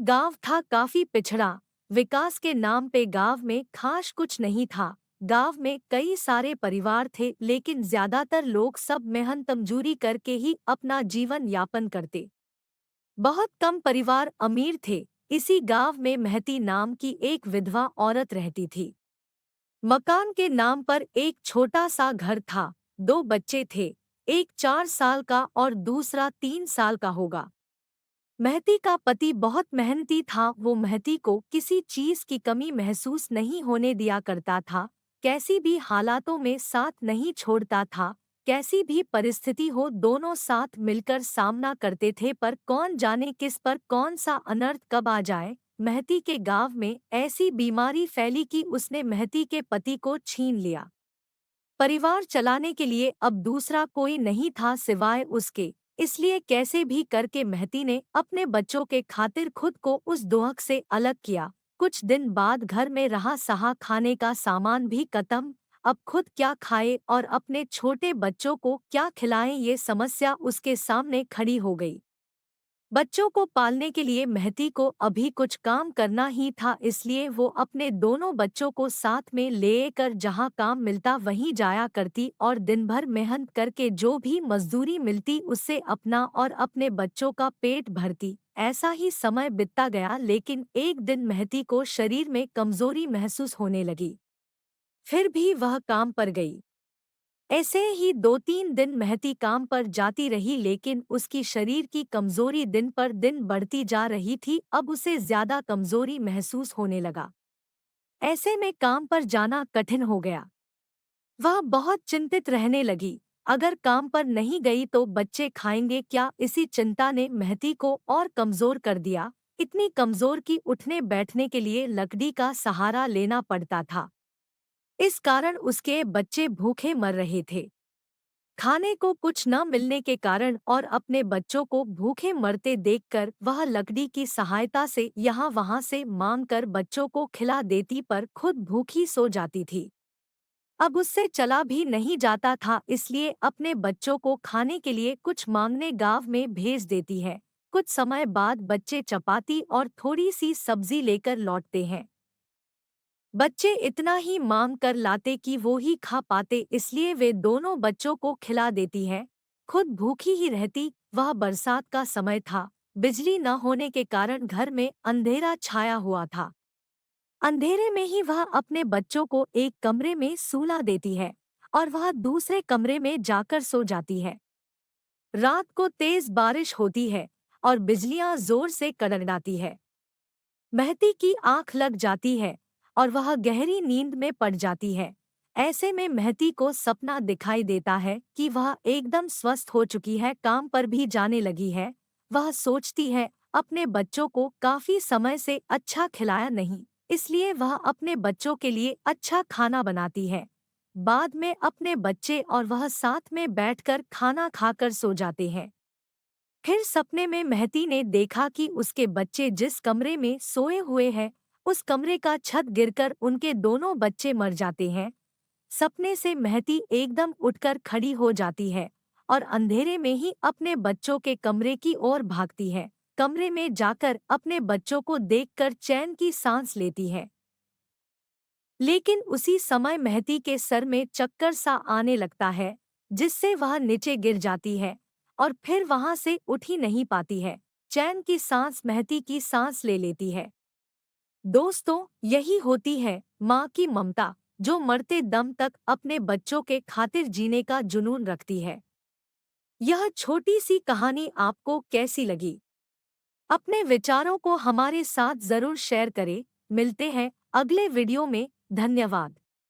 गांव था काफी पिछड़ा। विकास के नाम पे गांव में खास कुछ नहीं था। गांव में कई सारे परिवार थे, लेकिन ज्यादातर लोग सब मेहनत मजूरी करके ही अपना जीवन यापन करते। बहुत कम परिवार अमीर थे। इसी गांव में महती नाम की एक विधवा औरत रहती थी। मकान के नाम पर एक छोटा सा घर था। दो बच्चे थे, एक 4 साल का और दूसरा 3 साल का होगा। महती का पति बहुत मेहनती था। वो महती को किसी चीज की कमी महसूस नहीं होने दिया करता था। कैसी भी हालातों में साथ नहीं छोड़ता था। कैसी भी परिस्थिति हो, दोनों साथ मिलकर सामना करते थे। पर कौन जाने किस पर कौन सा अनर्थ कब आ जाए। महती के गांव में ऐसी बीमारी फैली कि उसने महती के पति को छीन लिया। परिवार चलाने के लिए अब दूसरा कोई नहीं था सिवाय उसके। इसलिए कैसे भी करके महती ने अपने बच्चों के खातिर खुद को उस दोहक से अलग किया। कुछ दिन बाद घर में रहा सहा खाने का सामान भी खत्म। अब खुद क्या खाए और अपने छोटे बच्चों को क्या खिलाएं, ये समस्या उसके सामने खड़ी हो गई। बच्चों को पालने के लिए महती को अभी कुछ काम करना ही था। इसलिए वो अपने दोनों बच्चों को साथ में लेकर जहाँ काम मिलता वहीं जाया करती और दिन भर मेहनत करके जो भी मजदूरी मिलती उससे अपना और अपने बच्चों का पेट भरती। ऐसा ही समय बीतता गया, लेकिन एक दिन महती को शरीर में कमजोरी महसूस होने लगी। फिर भी वह काम पर गई। ऐसे ही 2-3 दिन महती काम पर जाती रही, लेकिन उसकी शरीर की कमजोरी दिन पर दिन बढ़ती जा रही थी। अब उसे ज्यादा कमजोरी महसूस होने लगा। ऐसे में काम पर जाना कठिन हो गया। वह बहुत चिंतित रहने लगी। अगर काम पर नहीं गई तो बच्चे खाएंगे क्या, इसी चिंता ने महती को और कमजोर कर दिया। इतनी कमजोर कि उठने बैठने के लिए लकड़ी का सहारा लेना पड़ता था। इस कारण उसके बच्चे भूखे मर रहे थे। खाने को कुछ न मिलने के कारण और अपने बच्चों को भूखे मरते देखकर वह लकड़ी की सहायता से यहाँ वहाँ से मांगकर बच्चों को खिला देती, पर खुद भूखी सो जाती थी। अब उससे चला भी नहीं जाता था, इसलिए अपने बच्चों को खाने के लिए कुछ मांगने गांव में भेज देती है। कुछ समय बाद बच्चे चपाती और थोड़ी सी सब्जी लेकर लौटते हैं। बच्चे इतना ही मांग कर लाते कि वो ही खा पाते, इसलिए वे दोनों बच्चों को खिला देती है। खुद भूखी ही रहती। वह बरसात का समय था। बिजली न होने के कारण घर में अंधेरा छाया हुआ था। अंधेरे में ही वह अपने बच्चों को एक कमरे में सुला देती है और वह दूसरे कमरे में जाकर सो जाती है। रात को तेज बारिश होती है और बिजलियां जोर से कड़कड़ाती है। महती की आंख लग जाती है और वह गहरी नींद में पड़ जाती है। ऐसे में महती को सपना दिखाई देता है कि वह एकदम स्वस्थ हो चुकी है, काम पर भी जाने लगी है। वह सोचती है अपने बच्चों को काफी समय से अच्छा खिलाया नहीं, इसलिए वह अपने बच्चों के लिए अच्छा खाना बनाती है। बाद में अपने बच्चे और वह साथ में बैठकर खाना खाकर सो जाते हैं। फिर सपने में महती ने देखा कि उसके बच्चे जिस कमरे में सोए हुए हैं, उस कमरे का छत गिरकर उनके दोनों बच्चे मर जाते हैं। सपने से महती एकदम उठकर खड़ी हो जाती है और अंधेरे में ही अपने बच्चों के कमरे की ओर भागती है। कमरे में जाकर अपने बच्चों को देखकर चैन की सांस लेती है। लेकिन उसी समय महती के सर में चक्कर सा आने लगता है, जिससे वह नीचे गिर जाती है और फिर वहां से उठ ही नहीं पाती है। चैन की सांस महती की सांस ले लेती है। दोस्तों, यही होती है माँ की ममता, जो मरते दम तक अपने बच्चों के खातिर जीने का जुनून रखती है। यह छोटी सी कहानी आपको कैसी लगी? अपने विचारों को हमारे साथ जरूर शेयर करें। मिलते हैं अगले वीडियो में। धन्यवाद।